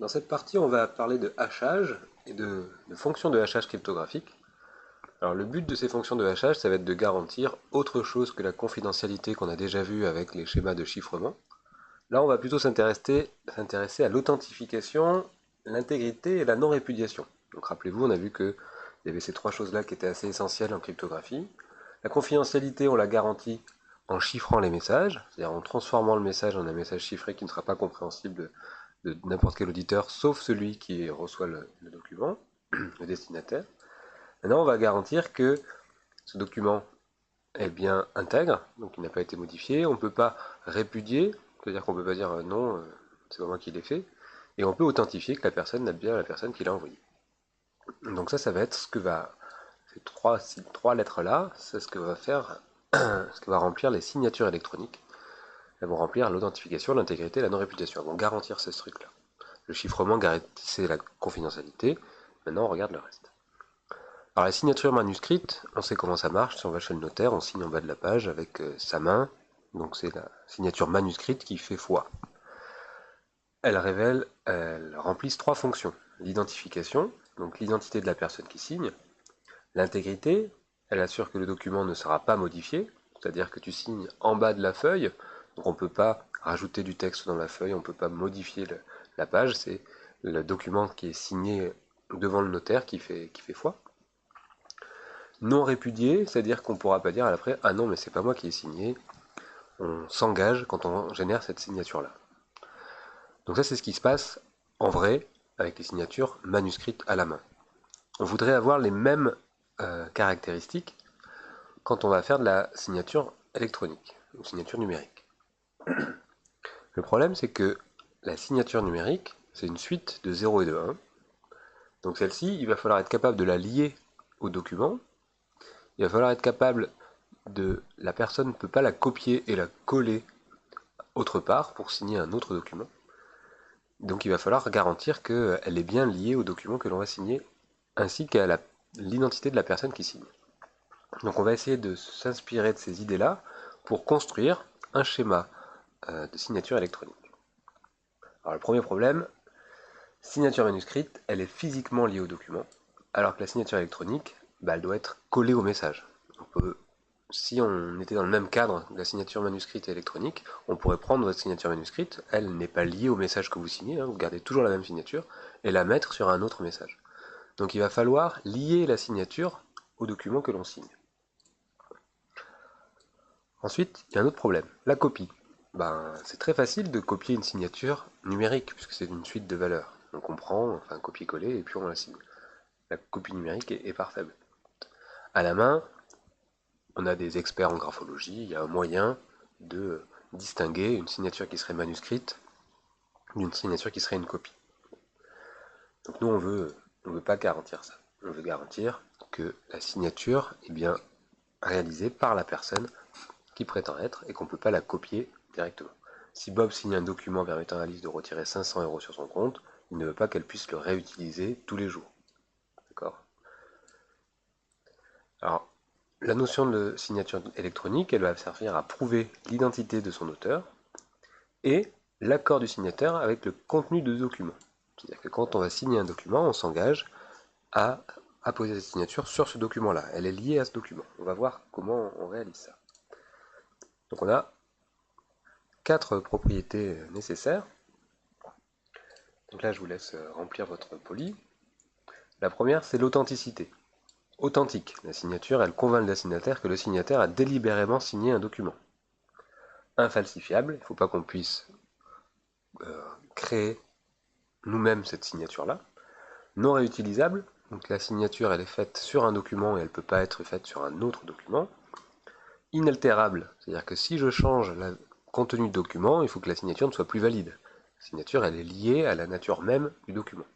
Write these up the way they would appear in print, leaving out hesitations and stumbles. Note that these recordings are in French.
Dans cette partie, on va parler de hachage et de fonctions de hachage cryptographique. Alors le but de ces fonctions de hachage, ça va être de garantir autre chose que la confidentialité qu'on a déjà vue avec les schémas de chiffrement. Là, on va plutôt s'intéresser à l'authentification, l'intégrité et la non-répudiation. Donc rappelez-vous, on a vu qu'il y avait ces trois choses-là qui étaient assez essentielles en cryptographie. La confidentialité, on la garantit en chiffrant les messages, c'est-à-dire en transformant le message en un message chiffré qui ne sera pas compréhensible de n'importe quel auditeur, sauf celui qui reçoit le document, le destinataire. Maintenant, on va garantir que ce document est bien intègre, donc il n'a pas été modifié. On ne peut pas répudier, c'est-à-dire qu'on ne peut pas dire non, c'est pas moi qui l'ai fait. Et on peut authentifier que la personne n'a bien la personne qui l'a envoyé. Donc ça va être ce que va ces trois lettres-là, c'est ce que va faire, ce que va remplir les signatures électroniques. Elles vont remplir l'authentification, l'intégrité, la non-répudiation. Elles vont garantir ce truc-là. Le chiffrement garantissait la confidentialité. Maintenant, on regarde le reste. Alors, la signature manuscrite, on sait comment ça marche. Si on va chez le notaire, on signe en bas de la page avec sa main. Donc, c'est la signature manuscrite qui fait foi. Elle remplissent trois fonctions. L'identification, donc l'identité de la personne qui signe. L'intégrité, elle assure que le document ne sera pas modifié. C'est-à-dire que tu signes en bas de la feuille. Donc, on ne peut pas rajouter du texte dans la feuille, on ne peut pas modifier la page. C'est le document qui est signé devant le notaire qui fait foi. Non répudié, c'est-à-dire qu'on ne pourra pas dire à l'après ah non mais c'est pas moi qui ai signé. On s'engage quand on génère cette signature-là. Donc ça c'est ce qui se passe en vrai avec les signatures manuscrites à la main. On voudrait avoir les mêmes caractéristiques quand on va faire de la signature électronique, ou signature numérique. Le problème c'est que la signature numérique, c'est une suite de 0 et de 1. Donc celle-ci, il va falloir être capable de la lier au document. Il va falloir être capable la personne ne peut pas la copier et la coller autre part pour signer un autre document. Donc il va falloir garantir qu'elle est bien liée au document que l'on va signer, ainsi qu'à l'identité de la personne qui signe. Donc on va essayer de s'inspirer de ces idées-là pour construire un schéma de signature électronique. Alors le premier problème, signature manuscrite, elle est physiquement liée au document, alors que la signature électronique, elle doit être collée au message. Si on était dans le même cadre de la signature manuscrite et électronique, on pourrait prendre votre signature manuscrite, elle n'est pas liée au message que vous signez, vous gardez toujours la même signature, et la mettre sur un autre message. Donc il va falloir lier la signature au document que l'on signe. Ensuite, il y a un autre problème, la copie. C'est très facile de copier une signature numérique, puisque c'est une suite de valeurs. Donc on prend, enfin copier-coller, et puis on la signe. La copie numérique est parfaite. À la main, on a des experts en graphologie, il y a un moyen de distinguer une signature qui serait manuscrite d'une signature qui serait une copie. Donc nous, on veut pas garantir ça. On veut garantir que la signature est bien réalisée par la personne qui prétend être et qu'on ne peut pas la copier directement. Si Bob signe un document permettant à Alice de retirer 500 € sur son compte, il ne veut pas qu'elle puisse le réutiliser tous les jours. D'accord? Alors, la notion de signature électronique, elle va servir à prouver l'identité de son auteur et l'accord du signataire avec le contenu du document. C'est-à-dire que quand on va signer un document, on s'engage à apposer sa signature sur ce document-là. Elle est liée à ce document. On va voir comment on réalise ça. Donc on a 4 propriétés nécessaires. Donc là, je vous laisse remplir votre poly. La première, c'est l'authenticité. Authentique. La signature, elle convainc le destinataire que le signataire a délibérément signé un document. Infalsifiable, il ne faut pas qu'on puisse créer nous-mêmes cette signature-là. Non réutilisable, donc la signature elle est faite sur un document et elle ne peut pas être faite sur un autre document. Inaltérable, c'est-à-dire que si je change le contenu du document, il faut que la signature ne soit plus valide. La signature elle est liée à la nature même du document.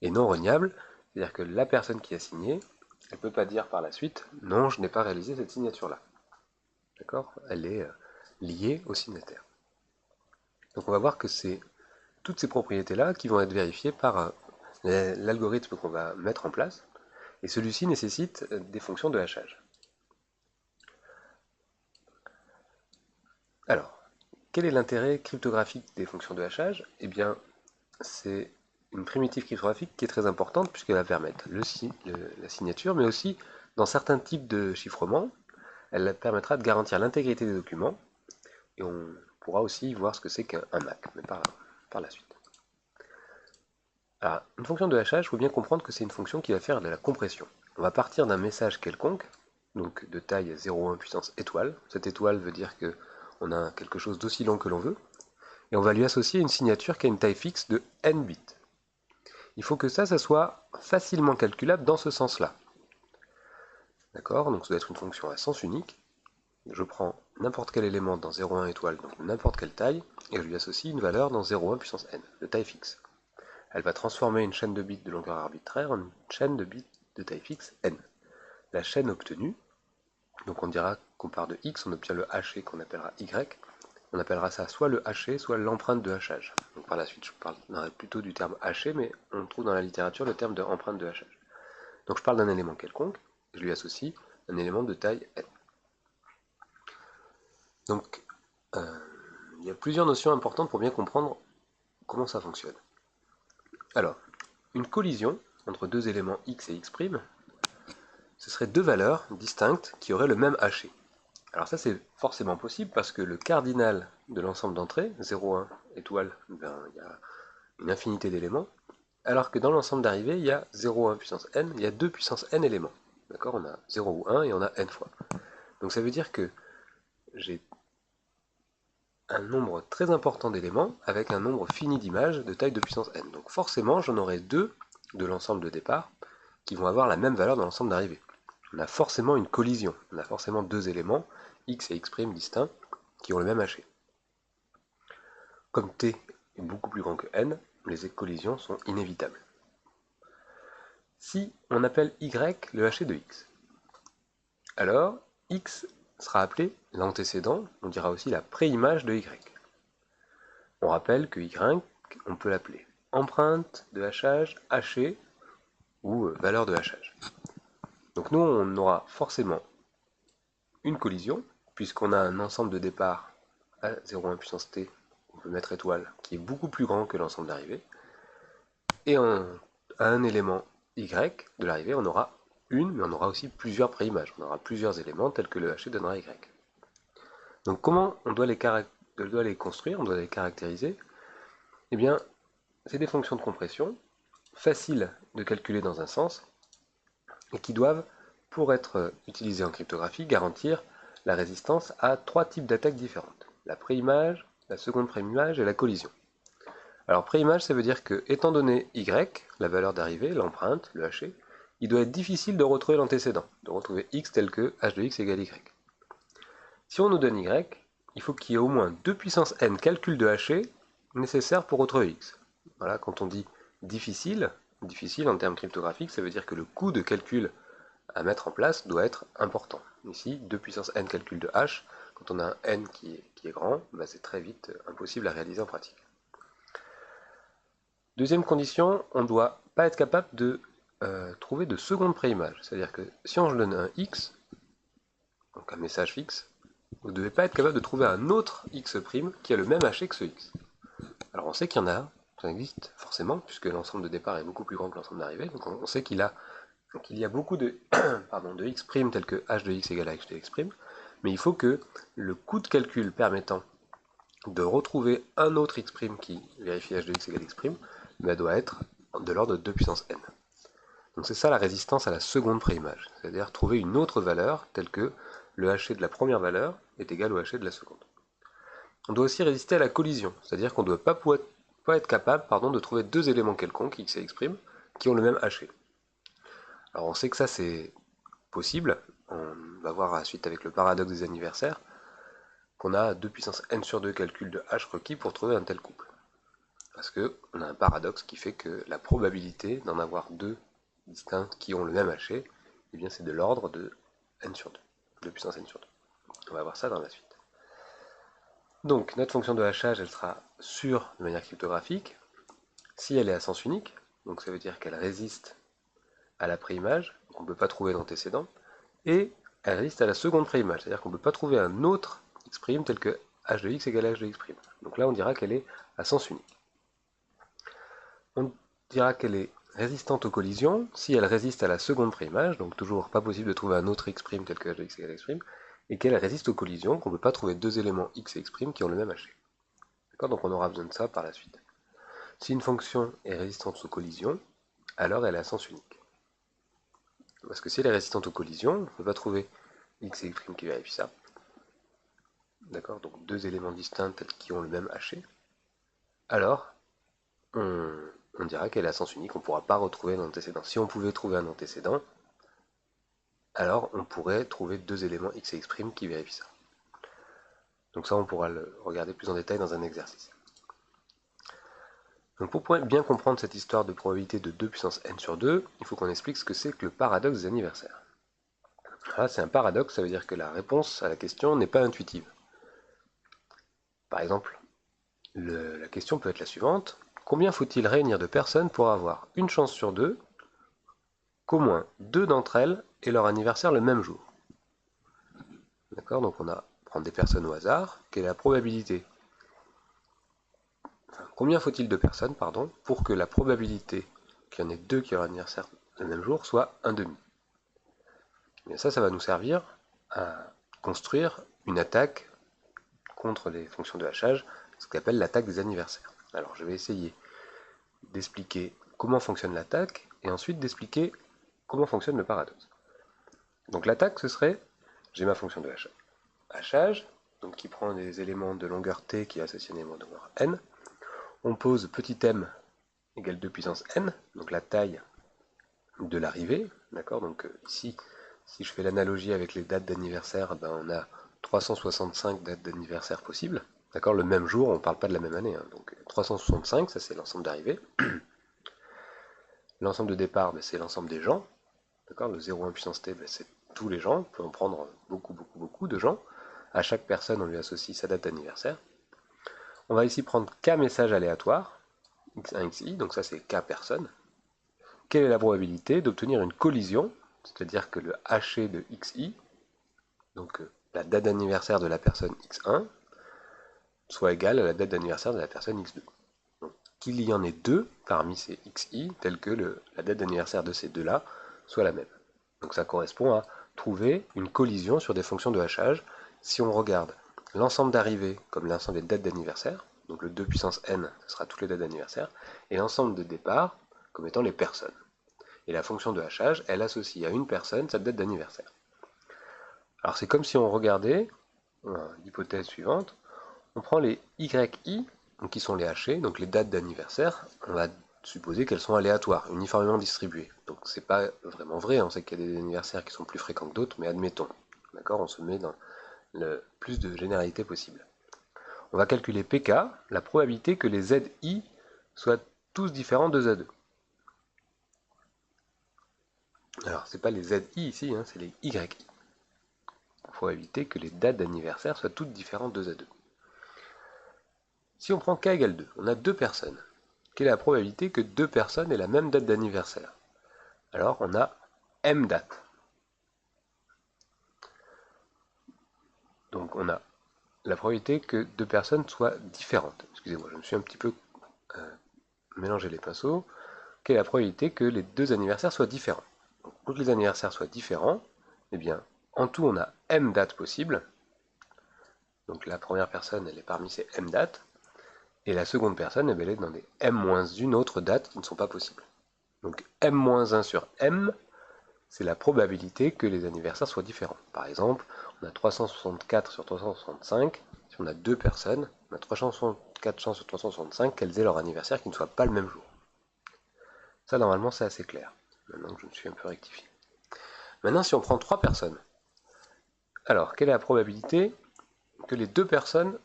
Et non reniable, c'est-à-dire que la personne qui a signé, elle ne peut pas dire par la suite non, je n'ai pas réalisé cette signature-là. D'accord? Elle est liée au signataire. Donc on va voir que c'est toutes ces propriétés-là qui vont être vérifiées par l'algorithme qu'on va mettre en place, et celui-ci nécessite des fonctions de hachage. Alors, quel est l'intérêt cryptographique des fonctions de hachage? Eh bien, c'est une primitive cryptographique qui est très importante puisqu'elle va permettre la signature, mais aussi, dans certains types de chiffrement, elle permettra de garantir l'intégrité des documents, et on pourra aussi voir ce que c'est qu'un MAC, mais par la suite. Alors, une fonction de hachage, il faut bien comprendre que c'est une fonction qui va faire de la compression. On va partir d'un message quelconque, donc de taille 0,1 puissance étoile. Cette étoile veut dire qu'on a quelque chose d'aussi long que l'on veut, et on va lui associer une signature qui a une taille fixe de n bits. Il faut que ça soit facilement calculable dans ce sens-là. D'accord? Donc ça doit être une fonction à sens unique. Je prends n'importe quel élément dans 0,1 étoile, donc n'importe quelle taille, et je lui associe une valeur dans 0,1 puissance n, de taille fixe. Elle va transformer une chaîne de bits de longueur arbitraire en une chaîne de bits de taille fixe n. La chaîne obtenue, donc on dira qu'on part de x, on obtient le haché qu'on appellera y, on appellera ça soit le haché, soit l'empreinte de hachage. Donc par la suite, je parlerai plutôt du terme haché, mais on trouve dans la littérature le terme de empreinte de hachage. Donc je parle d'un élément quelconque, je lui associe un élément de taille n. Donc il y a plusieurs notions importantes pour bien comprendre comment ça fonctionne. Alors, une collision entre deux éléments x et x', ce serait deux valeurs distinctes qui auraient le même haché. Alors ça c'est forcément possible parce que le cardinal de l'ensemble d'entrées, 0,1 étoile, ben, il y a une infinité d'éléments, alors que dans l'ensemble d'arrivée, il y a 0,1 puissance n, il y a 2 puissance n éléments. D'accord? On a 0 ou 1 et on a n fois. Donc ça veut dire que j'ai un nombre très important d'éléments avec un nombre fini d'images de taille de puissance n. Donc forcément, j'en aurai deux de l'ensemble de départ qui vont avoir la même valeur dans l'ensemble d'arrivée. On a forcément une collision, on a forcément deux éléments, x et x' distincts, qui ont le même haché. Comme t est beaucoup plus grand que n, les collisions sont inévitables. Si on appelle y le haché de x, alors x sera appelé l'antécédent, on dira aussi la préimage de y. On rappelle que y, on peut l'appeler empreinte de hachage, haché, ou valeur de hachage. Donc nous, on aura forcément une collision, puisqu'on a un ensemble de départ à 0,1 puissance t, on peut mettre étoile, qui est beaucoup plus grand que l'ensemble d'arrivée, et à un élément y de l'arrivée, on aura une, mais on aura aussi plusieurs préimages, on aura plusieurs éléments tels que le haché donnera y. Donc comment on doit les construire, on doit les caractériser? Eh bien, c'est des fonctions de compression, faciles de calculer dans un sens, et qui doivent, pour être utilisées en cryptographie, garantir la résistance à trois types d'attaques différentes. La préimage, la seconde préimage et la collision. Alors préimage, ça veut dire que, étant donné y, la valeur d'arrivée, l'empreinte, le haché, il doit être difficile de retrouver l'antécédent, de retrouver x tel que h de x égale y. Si on nous donne y, il faut qu'il y ait au moins 2 puissance n calculs de haché nécessaires pour retrouver x. Voilà, quand on dit difficile en termes cryptographiques, ça veut dire que le coût de calcul à mettre en place doit être important. Ici, 2 puissance n calcul de h, quand on a un n qui est grand, bah c'est très vite impossible à réaliser en pratique. Deuxième condition, on ne doit pas être capable de trouver de seconde préimage. C'est-à-dire que si on donne un x, donc un message fixe, vous ne devez pas être capable de trouver un autre x' qui a le même haché que ce x. Alors on sait qu'il y en a, ça existe forcément, puisque l'ensemble de départ est beaucoup plus grand que l'ensemble d'arrivée, donc on sait qu'il y a beaucoup de, de x' tels que h de x égale h de x', mais il faut que le coût de calcul permettant de retrouver un autre x' qui vérifie h de x égale x', doit être de l'ordre de 2 puissance n. Donc c'est ça la résistance à la seconde préimage, c'est-à-dire trouver une autre valeur telle que le haché de la première valeur est égal au haché de la seconde. On doit aussi résister à la collision, c'est-à-dire qu'on ne doit pas être capable de trouver deux éléments quelconques, x et x', qui ont le même haché. Alors on sait que ça c'est possible, on va voir à la suite avec le paradoxe des anniversaires, qu'on a 2 puissance n sur 2 calculs de h requis pour trouver un tel couple. Parce qu'on a un paradoxe qui fait que la probabilité d'en avoir deux distincts qui ont le même haché, eh bien c'est de l'ordre de n sur 2, 2 puissance n sur 2. On va voir ça dans la suite. Donc notre fonction de hachage, elle sera sûre de manière cryptographique, si elle est à sens unique, donc ça veut dire qu'elle résiste à la préimage, donc on ne peut pas trouver d'antécédent, et elle résiste à la seconde préimage, c'est-à-dire qu'on ne peut pas trouver un autre x' tel que h de x égale h de x'. Donc là on dira qu'elle est à sens unique. On dira qu'elle est résistante aux collisions si elle résiste à la seconde préimage, donc toujours pas possible de trouver un autre x' tel que h de x égale x', et qu'elle résiste aux collisions, qu'on ne peut pas trouver deux éléments x et x' qui ont le même HG. D'accord, donc on aura besoin de ça par la suite. Si une fonction est résistante aux collisions, alors elle est à sens unique. Parce que si elle est résistante aux collisions, on ne peut pas trouver x et x' qui vérifient ça. D'accord, donc deux éléments distincts qui ont le même HG. Alors, on dira qu'elle est à sens unique, on ne pourra pas retrouver un antécédent. Si on pouvait trouver un antécédent, alors on pourrait trouver deux éléments x et x' qui vérifient ça. Donc ça, on pourra le regarder plus en détail dans un exercice. Donc pour bien comprendre cette histoire de probabilité de 2 puissance n sur 2, il faut qu'on explique ce que c'est que le paradoxe des anniversaires. Là, c'est un paradoxe, ça veut dire que la réponse à la question n'est pas intuitive. Par exemple, la question peut être la suivante. Combien faut-il réunir de personnes pour avoir une chance sur deux qu'au moins deux d'entre elles aient leur anniversaire le même jour? D'accord, donc on va prendre des personnes au hasard. Quelle est la probabilité? Combien faut-il de personnes, pardon, pour que la probabilité qu'il y en ait deux qui aient leur anniversaire le même jour soit 1/2? Et ça va nous servir à construire une attaque contre les fonctions de hachage, ce qu'on appelle l'attaque des anniversaires. Alors je vais essayer d'expliquer comment fonctionne l'attaque et ensuite d'expliquer comment fonctionne le paradoxe. Donc l'attaque, ce serait, j'ai ma fonction de hachage, donc qui prend des éléments de longueur t qui est associé à un élément de longueur n. On pose petit m égale 2 puissance n, donc la taille de l'arrivée, d'accord. Donc ici, si je fais l'analogie avec les dates d'anniversaire, ben, on a 365 dates d'anniversaire possibles, d'accord. Le même jour, on ne parle pas de la même année, hein. Donc 365, ça c'est l'ensemble d'arrivée. L'ensemble de départ, ben, c'est l'ensemble des gens, d'accord. Le 0,1 puissance t, ben, c'est tous les gens, on peut en prendre beaucoup de gens. À chaque personne, on lui associe sa date d'anniversaire. On va ici prendre k messages aléatoires, x1, xi, donc ça c'est k personnes. Quelle est la probabilité d'obtenir une collision, c'est-à-dire que le HE de xi, donc la date d'anniversaire de la personne x1, soit égale à la date d'anniversaire de la personne x2. Donc qu'il y en ait deux parmi ces xi, tels que la date d'anniversaire de ces deux-là soit la même. Donc ça correspond à trouver une collision sur des fonctions de hachage. Si on regarde l'ensemble d'arrivées comme l'ensemble des dates d'anniversaire, donc le 2 puissance n, ce sera toutes les dates d'anniversaire, et l'ensemble de départ comme étant les personnes. Et la fonction de hachage, elle associe à une personne sa date d'anniversaire. Alors c'est comme si on regardait, l'hypothèse suivante, on prend les YI, donc qui sont les hachés, donc les dates d'anniversaire, on va supposer qu'elles sont aléatoires, uniformément distribuées. Donc c'est pas vraiment vrai, on sait qu'il y a des anniversaires qui sont plus fréquents que d'autres, mais admettons. D'accord, on se met dans le plus de généralité possible. On va calculer PK, la probabilité que les ZI soient tous différents de Z2. Alors, c'est pas les ZI ici, hein, c'est les YI. La probabilité que les dates d'anniversaire soient toutes différentes de Z2. Si on prend K égale 2, on a deux personnes. Quelle est la probabilité que deux personnes aient la même date d'anniversaire? Alors, on a M dates. Donc, on a la probabilité que deux personnes soient différentes. Excusez-moi, je me suis un petit peu mélangé les pinceaux. Quelle est la probabilité que les deux anniversaires soient différents? Donc, pour que les anniversaires soient différents, eh bien, en tout, on a M dates possibles. Donc la première personne, elle est parmi ces M dates. Et la seconde personne, elle est dans des M-1 autre date qui ne sont pas possibles. Donc M-1 sur M, c'est la probabilité que les anniversaires soient différents. Par exemple, on a 364 sur 365. Si on a deux personnes, on a 364 chances sur 365 qu'elles aient leur anniversaire qui ne soit pas le même jour. Ça, normalement, c'est assez clair. Maintenant que je me suis un peu rectifié. Maintenant, si on prend trois personnes, alors, quelle est la probabilité que les deux personnes,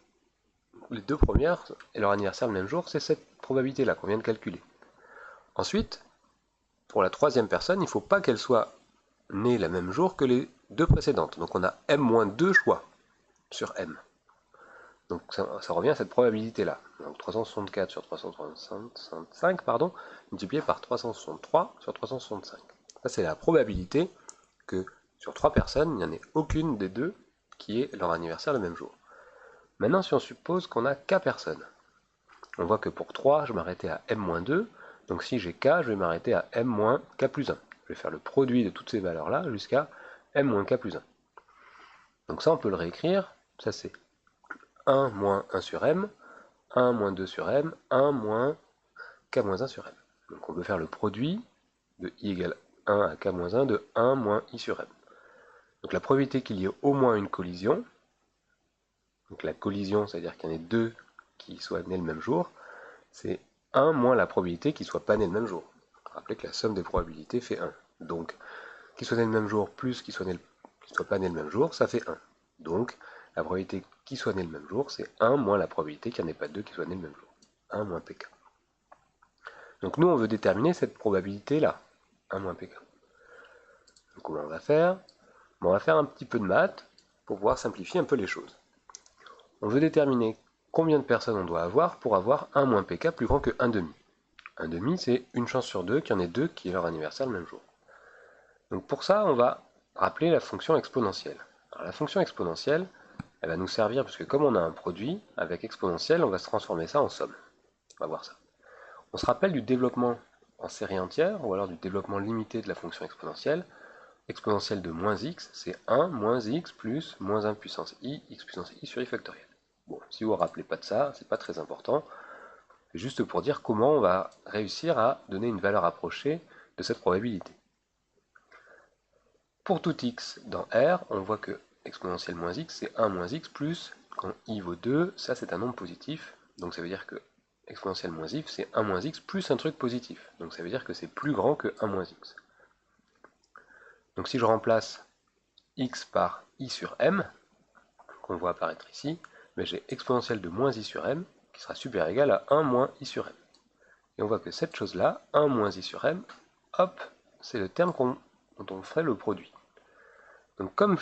les deux premières, aient leur anniversaire le même jour? C'est cette probabilité-là qu'on vient de calculer. Ensuite, pour la troisième personne, il ne faut pas qu'elle soit née le même jour que les deux précédentes. Donc on a M-2 choix sur M. Donc ça revient à cette probabilité-là. Donc 364 sur 365, pardon, multiplié par 363 sur 365. Ça, c'est la probabilité que sur trois personnes, il n'y en ait aucune des deux qui ait leur anniversaire le même jour. Maintenant, si on suppose qu'on a K personnes, on voit que pour 3, je m'arrêtais à M-2, Donc si j'ai k, je vais m'arrêter à m moins k plus 1. Je vais faire le produit de toutes ces valeurs-là jusqu'à m moins k plus 1. Donc ça, on peut le réécrire. Ça, c'est 1 moins 1 sur m, 1 moins 2 sur m, 1 moins k moins 1 sur m. Donc on peut faire le produit de i égale 1 à k moins 1 de 1 moins i sur m. Donc la probabilité qu'il y ait au moins une collision, donc la collision, c'est-à-dire qu'il y en ait deux qui soient nés le même jour, c'est 1 moins la probabilité qu'ils ne soient pas nés le même jour. Rappelez que la somme des probabilités fait 1. Donc, qu'ils soient nés le même jour plus qu'ils ne soient pas nés le même jour, ça fait 1. Donc, la probabilité qu'ils soient nés le même jour, c'est 1 moins la probabilité qu'il n'y en ait pas deux qui soient nés le même jour. 1 moins pk. Donc nous, on veut déterminer cette probabilité-là, 1 moins pk. Donc comment on va faire? On va faire un petit peu de maths pour pouvoir simplifier un peu les choses. On veut déterminer combien de personnes on doit avoir pour avoir 1 moins pk plus grand que 1 demi. 1 demi, c'est une chance sur deux qu'il y en ait deux qui aient leur anniversaire le même jour. Donc pour ça, on va rappeler la fonction exponentielle. Alors la fonction exponentielle, elle va nous servir parce que comme on a un produit, avec exponentielle, on va se transformer ça en somme. On va voir ça. On se rappelle du développement en série entière, ou alors du développement limité de la fonction exponentielle. Exponentielle de moins x, c'est 1 moins x plus moins 1 puissance i, x puissance i sur i factoriel. Bon, si vous ne vous rappelez pas de ça, c'est pas très important. C'est juste pour dire comment on va réussir à donner une valeur approchée de cette probabilité. Pour tout x dans R, on voit que exponentielle moins x, c'est 1 moins x plus, quand i vaut 2, ça c'est un nombre positif, donc ça veut dire que exponentielle moins x, c'est 1 moins x plus un truc positif, donc ça veut dire que c'est plus grand que 1 moins x. Donc si je remplace x par i sur m, qu'on voit apparaître ici, mais j'ai exponentielle de moins i sur m, qui sera supérieur égal à 1 moins i sur m. Et on voit que cette chose-là, 1 moins i sur m, hop, c'est le terme dont on ferait le produit. Donc comme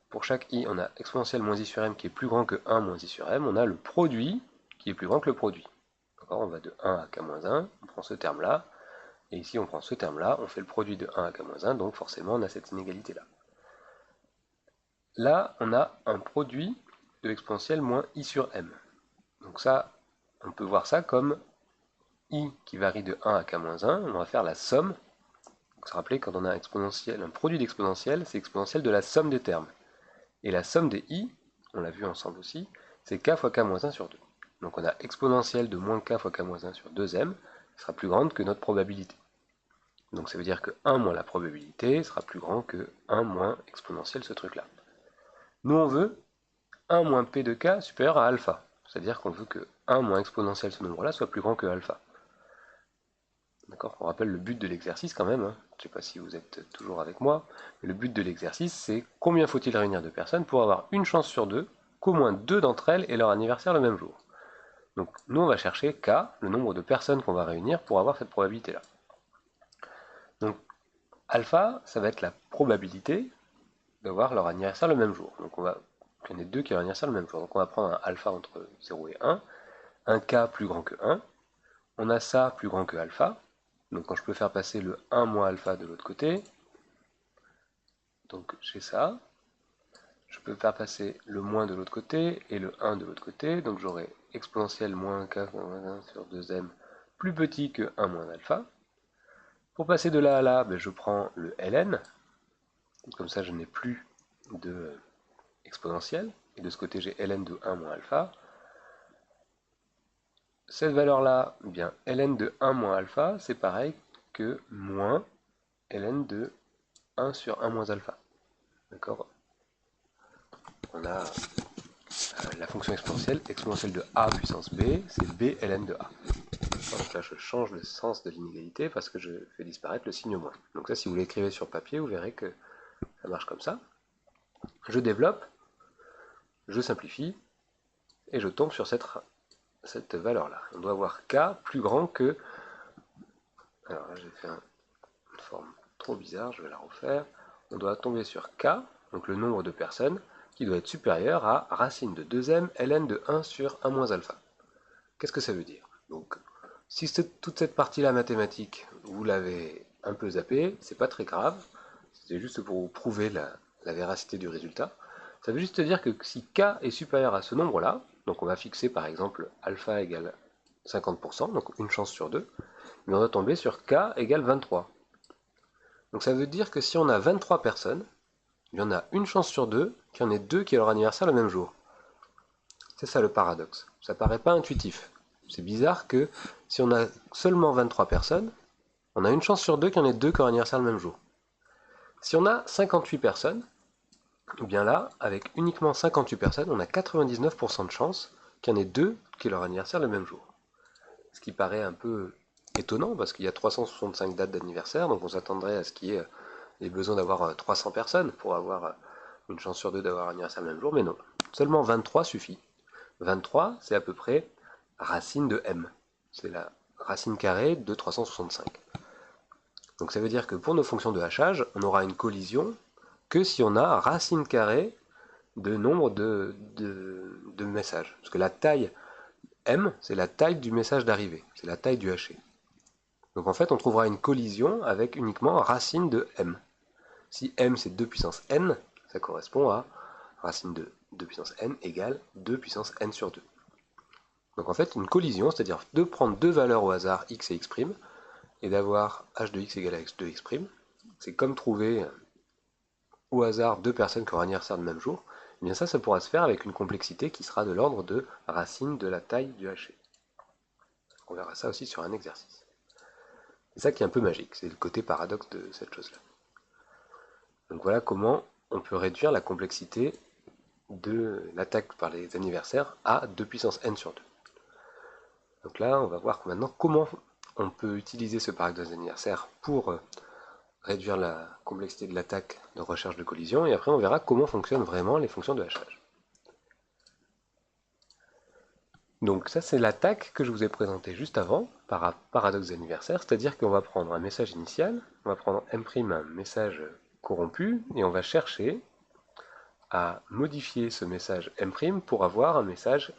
pour chaque i, on a exponentielle moins i sur m qui est plus grand que 1 moins i sur m, on a le produit qui est plus grand que le produit. On va de 1 à k-1, on prend ce terme-là, et ici on prend ce terme-là, on fait le produit de 1 à k-1, donc forcément on a cette inégalité-là. Là, on a un produit de l'exponentielle moins i sur m. Donc ça, on peut voir ça comme i qui varie de 1 à k-1, on va faire la somme. Donc, se rappeler, quand on a un produit d'exponentielle, c'est exponentielle de la somme des termes. Et la somme des i, on l'a vu ensemble aussi, c'est k fois k-1 sur 2. Donc on a exponentielle de moins k fois k-1 sur 2m, qui sera plus grande que notre probabilité. Donc ça veut dire que 1 moins la probabilité sera plus grand que 1 moins exponentielle ce truc-là. Nous on veut 1 moins p de k supérieur à alpha. C'est-à-dire qu'on veut que 1 moins exponentielle ce nombre-là soit plus grand que alpha. D'accord? On rappelle le but de l'exercice quand même, hein. Je ne sais pas si vous êtes toujours avec moi, mais le but de l'exercice c'est combien faut-il réunir de personnes pour avoir une chance sur deux qu'au moins deux d'entre elles aient leur anniversaire le même jour. Donc nous on va chercher k, le nombre de personnes qu'on va réunir pour avoir cette probabilité-là. Donc alpha, ça va être la probabilité d'avoir leur anniversaire le même jour. Donc on va qu'il y en ait deux qui ont leur anniversaire le même jour. Donc on va prendre un alpha entre 0 et 1, un k plus grand que 1, on a ça plus grand que alpha, donc quand je peux faire passer le 1 moins alpha de l'autre côté, donc j'ai ça, je peux faire passer le moins de l'autre côté et le 1 de l'autre côté, donc j'aurai exponentielle moins k moins 1 sur 2m plus petit que 1 moins alpha. Pour passer de là à là, je prends le ln, comme ça je n'ai plus de exponentielle, et de ce côté j'ai ln de 1 moins alpha. Cette valeur-là, bien ln de 1 moins alpha, c'est pareil que moins ln de 1 sur 1 moins alpha. D'accord? On a la fonction exponentielle de a puissance b, c'est b ln de a. Donc là, je change le sens de l'inégalité parce que je fais disparaître le signe moins. Donc ça, si vous l'écrivez sur papier, vous verrez que ça marche comme ça. Je développe, je simplifie, et je tombe sur cette valeur-là. On doit avoir k plus grand que... Alors là, j'ai fait une forme trop bizarre, je vais la refaire. On doit tomber sur k, donc le nombre de personnes, qui doit être supérieur à racine de 2m ln de 1 sur 1 moins alpha. Qu'est-ce que ça veut dire? Donc, si toute cette partie-là mathématique, vous l'avez un peu zappée, c'est pas très grave, c'est juste pour vous prouver la véracité du résultat. Ça veut juste dire que si k est supérieur à ce nombre-là, donc on va fixer par exemple alpha égale 50%, donc une chance sur deux, mais on va tomber sur k égale 23. Donc ça veut dire que si on a 23 personnes, il y en a une chance sur deux qu'il y en ait deux qui aient leur anniversaire le même jour. C'est ça le paradoxe. Ça paraît pas intuitif. C'est bizarre que si on a seulement 23 personnes, on a une chance sur deux qu'il y en ait deux qui ont leur anniversaire le même jour. Si on a 58 personnes, eh bien là, avec uniquement 58 personnes, on a 99% de chances qu'il y en ait deux qui aient leur anniversaire le même jour. Ce qui paraît un peu étonnant parce qu'il y a 365 dates d'anniversaire, donc on s'attendrait à ce qu'il y ait besoin d'avoir 300 personnes pour avoir une chance sur deux d'avoir un anniversaire le même jour, mais non. Seulement 23 suffit. 23, c'est à peu près racine de m. C'est la racine carrée de 365. Donc ça veut dire que pour nos fonctions de hachage, on aura une collision que si on a racine carrée de nombre de messages. Parce que la taille m, c'est la taille du message d'arrivée, c'est la taille du haché. Donc en fait, on trouvera une collision avec uniquement racine de m. Si m c'est 2 puissance n, ça correspond à racine de 2 puissance n égale 2 puissance n sur 2. Donc en fait, une collision, c'est-à-dire de prendre deux valeurs au hasard, x et x', et d'avoir h de x égale à x de x', c'est comme trouver au hasard deux personnes qui ont un anniversaire le même jour, et bien ça pourra se faire avec une complexité qui sera de l'ordre de racine de la taille du haché. On verra ça aussi sur un exercice. C'est ça qui est un peu magique, c'est le côté paradoxe de cette chose-là. Donc voilà comment on peut réduire la complexité de l'attaque par les anniversaires à 2 puissance n sur 2. Donc là, on va voir maintenant comment on peut utiliser ce paradoxe d'anniversaire pour réduire la complexité de l'attaque de recherche de collision, et après on verra comment fonctionnent vraiment les fonctions de hachage. Donc ça c'est l'attaque que je vous ai présentée juste avant, par paradoxe d'anniversaire, c'est-à-dire qu'on va prendre un message initial, on va prendre m', un message corrompu, et on va chercher à modifier ce message m' pour avoir un message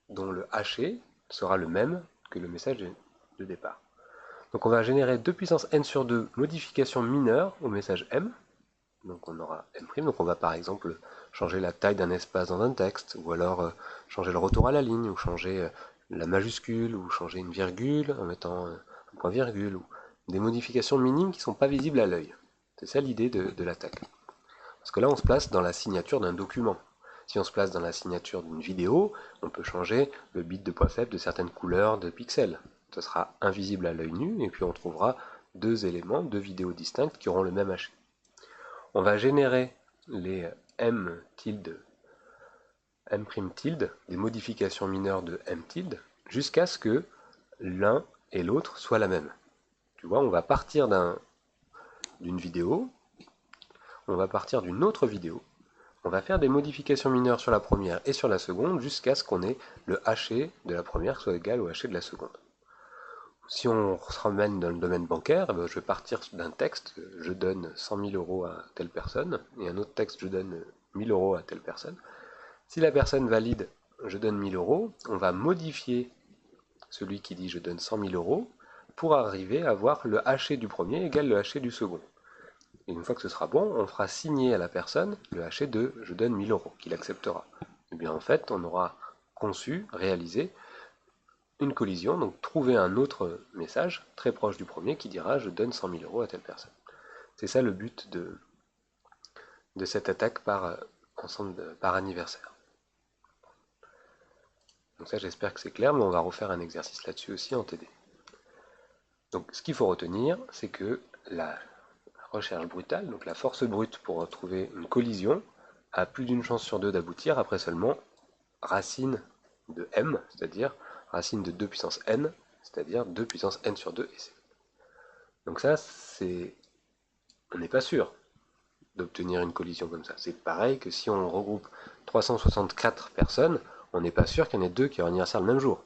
dont le haché sera le même que le message de départ. Donc on va générer 2 puissance n sur 2 modifications mineures au message m. Donc on aura m', donc on va par exemple changer la taille d'un espace dans un texte, ou alors changer le retour à la ligne, ou changer la majuscule, ou changer une virgule en mettant un point virgule, ou des modifications minimes qui ne sont pas visibles à l'œil. C'est ça l'idée de l'attaque. Parce que là on se place dans la signature d'un document. Si on se place dans la signature d'une vidéo, on peut changer le bit de poids faible de certaines couleurs de pixels. Ce sera invisible à l'œil nu, et puis on trouvera deux éléments, deux vidéos distinctes qui auront le même haché. On va générer les m tilde, des modifications mineures de m tilde, jusqu'à ce que l'un et l'autre soient la même. Tu vois, on va partir d'une vidéo, on va partir d'une autre vidéo, on va faire des modifications mineures sur la première et sur la seconde jusqu'à ce qu'on ait le haché de la première soit égal au haché de la seconde. Si on se ramène dans le domaine bancaire, je vais partir d'un texte, je donne 100 000 euros à telle personne, et un autre texte, je donne 1000 euros à telle personne. Si la personne valide, je donne 1000 euros, on va modifier celui qui dit je donne 100 000 euros pour arriver à avoir le haché du premier égale le haché du second. Et une fois que ce sera bon, on fera signer à la personne le haché de je donne 1000 euros, qu'il acceptera. Et bien en fait, on aura conçu, réalisé une collision, donc trouver un autre message très proche du premier qui dira je donne 100 000 euros à telle personne. C'est ça le but de cette attaque par par anniversaire. Donc ça j'espère que c'est clair, mais on va refaire un exercice là-dessus aussi en TD. Donc ce qu'il faut retenir, c'est que la recherche brutale, donc la force brute pour trouver une collision, a plus d'une chance sur deux d'aboutir après seulement racine de m, c'est-à-dire racine de 2 puissance n, c'est-à-dire 2 puissance n sur 2 et c. Donc ça, on n'est pas sûr d'obtenir une collision comme ça. C'est pareil que si on regroupe 364 personnes, on n'est pas sûr qu'il y en ait deux qui ont un anniversaire le même jour.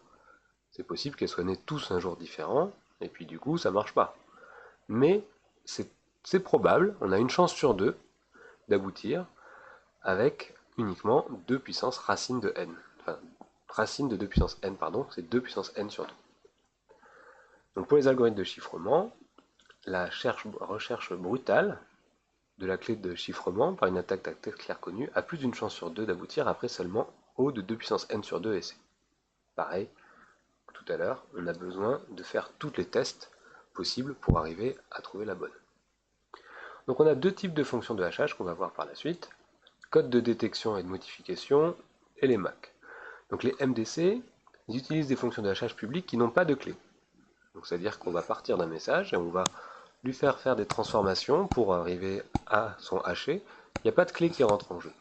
C'est possible qu'elles soient nées tous un jour différent, et puis du coup, ça marche pas. Mais c'est probable, on a une chance sur deux d'aboutir avec uniquement 2 puissance racine de n. Enfin, racine de 2 puissance n, pardon, c'est 2 puissance n sur 2. Donc pour les algorithmes de chiffrement, la recherche brutale de la clé de chiffrement par une attaque d'acteur clair connu a plus d'une chance sur deux d'aboutir après seulement O de 2 puissance n sur 2 et c. Pareil, tout à l'heure, on a besoin de faire tous les tests possibles pour arriver à trouver la bonne. Donc on a deux types de fonctions de hachage qu'on va voir par la suite, code de détection et de modification et les MAC. Donc les MDC, ils utilisent des fonctions de hachage publiques qui n'ont pas de clé. Donc c'est-à-dire qu'on va partir d'un message et on va lui faire des transformations pour arriver à son haché. Il n'y a pas de clé qui rentre en jeu.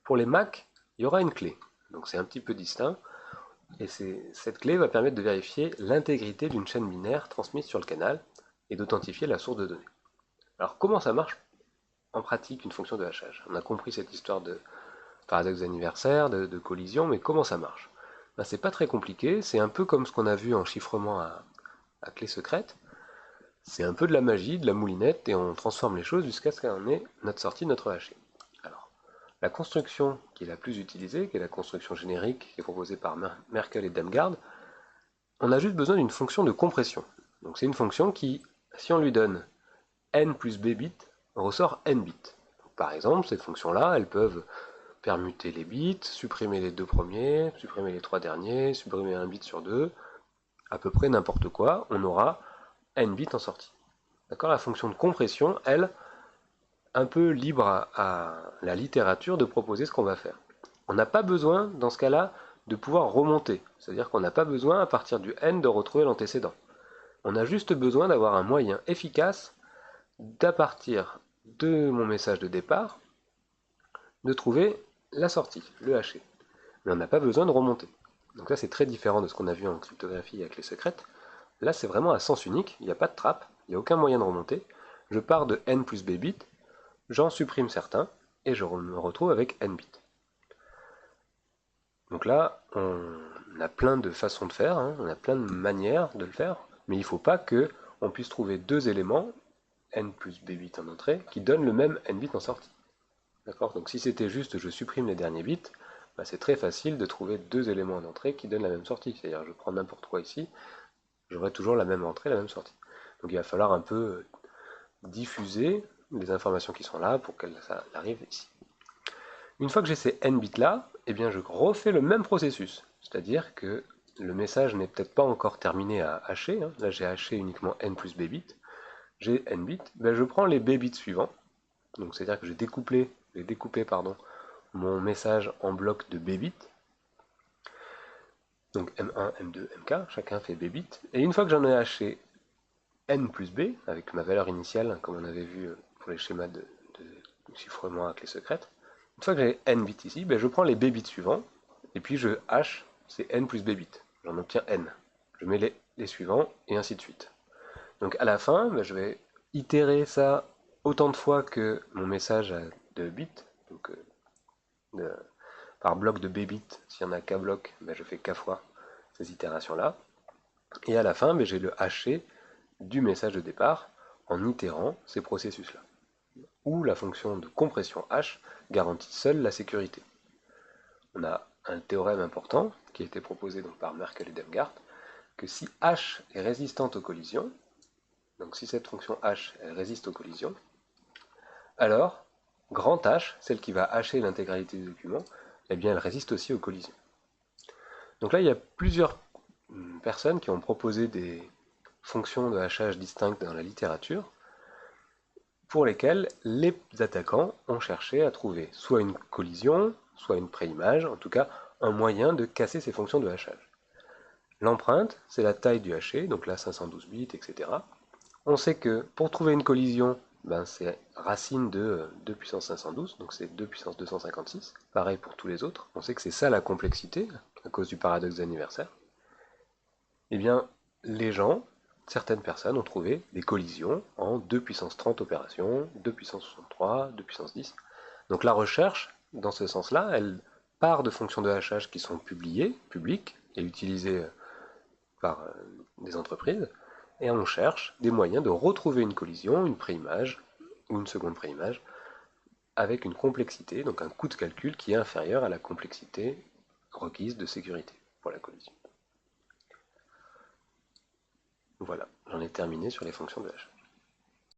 Pour les MAC, il y aura une clé. Donc c'est un petit peu distinct. Et cette clé va permettre de vérifier l'intégrité d'une chaîne binaire transmise sur le canal et d'authentifier la source de données. Alors comment ça marche en pratique une fonction de hachage? On a compris cette histoire de paradoxe d'anniversaire, de collision, mais comment ça marche? Ben, c'est pas très compliqué, c'est un peu comme ce qu'on a vu en chiffrement à clé secrète. C'est un peu de la magie, de la moulinette, et on transforme les choses jusqu'à ce qu'on ait notre sortie, notre haché. Alors, la construction qui est la plus utilisée, qui est la construction générique, qui est proposée par Merkel et Damgard, on a juste besoin d'une fonction de compression. Donc c'est une fonction qui, si on lui donne n plus b bits, ressort n bits. Donc, par exemple, ces fonctions-là, elles peuvent permuter les bits, supprimer les deux premiers, supprimer les trois derniers, supprimer un bit sur deux, à peu près n'importe quoi, on aura n bits en sortie. D'accord? La fonction de compression, elle, un peu libre à la littérature de proposer ce qu'on va faire. On n'a pas besoin, dans ce cas-là, de pouvoir remonter. C'est-à-dire qu'on n'a pas besoin, à partir du n, de retrouver l'antécédent. On a juste besoin d'avoir un moyen efficace d'à partir de mon message de départ, de trouver la sortie, le haché. Mais on n'a pas besoin de remonter. Donc là, c'est très différent de ce qu'on a vu en cryptographie avec les secrètes. Là, c'est vraiment à sens unique, il n'y a pas de trappe, il n'y a aucun moyen de remonter. Je pars de n plus b bits, j'en supprime certains, et je me retrouve avec n bits. Donc là, on a plein de façons de faire, hein, on a plein de manières de le faire, mais il ne faut pas qu'on puisse trouver deux éléments, n plus b bits en entrée, qui donnent le même n bits en sortie. D'accord? Donc si c'était juste je supprime les derniers bits, bah c'est très facile de trouver deux éléments en entrée qui donnent la même sortie. C'est-à-dire je prends n'importe quoi ici, j'aurai toujours la même entrée, la même sortie. Donc il va falloir un peu diffuser les informations qui sont là pour qu'elles arrivent ici. Une fois que j'ai ces n bits là, eh bien je refais le même processus. C'est-à-dire que le message n'est peut-être pas encore terminé à hacher. Hein. Là j'ai haché uniquement n plus b bits. J'ai n bits, ben je prends les b bits suivants. Donc c'est-à-dire que j'ai découpé mon message en blocs de b bits. Donc M1, M2, MK, chacun fait b bits. Et une fois que j'en ai haché n plus b, avec ma valeur initiale, comme on avait vu pour les schémas de chiffrement à clé secrète, une fois que j'ai n bits ici, ben je prends les b bits suivants, et puis je hache ces n plus b bits. J'en obtiens n. Je mets les suivants, et ainsi de suite. Donc à la fin, ben je vais itérer ça autant de fois que mon message a de bits, donc par bloc de b bits, s'il n'y en a qu'un bloc, ben je fais k fois ces itérations-là. Et à la fin, ben j'ai le haché du message de départ en itérant ces processus-là. Où la fonction de compression h garantit seule la sécurité. On a un théorème important qui a été proposé donc par Merkel et Damgard, que si h est résistante aux collisions, donc si cette fonction h elle résiste aux collisions, alors grand H, celle qui va hacher l'intégralité du document, eh bien elle résiste aussi aux collisions. Donc là il y a plusieurs personnes qui ont proposé des fonctions de hachage distinctes dans la littérature, pour lesquelles les attaquants ont cherché à trouver soit une collision, soit une préimage, en tout cas un moyen de casser ces fonctions de hachage. L'empreinte, c'est la taille du haché, donc là 512 bits, etc. On sait que pour trouver une collision, ben c'est racine de 2 puissance 512, donc c'est 2 puissance 256. Pareil pour tous les autres. On sait que c'est ça la complexité, à cause du paradoxe d'anniversaire. Eh bien, certaines personnes ont trouvé des collisions en 2 puissance 30 opérations, 2 puissance 63, 2 puissance 10. Donc la recherche, dans ce sens-là, elle part de fonctions de hachage qui sont publiées, publiques, et utilisées par des entreprises, et on cherche des moyens de retrouver une collision, une préimage, ou une seconde préimage, avec une complexité, donc un coût de calcul qui est inférieur à la complexité requise de sécurité pour la collision. Voilà, j'en ai terminé sur les fonctions de hash.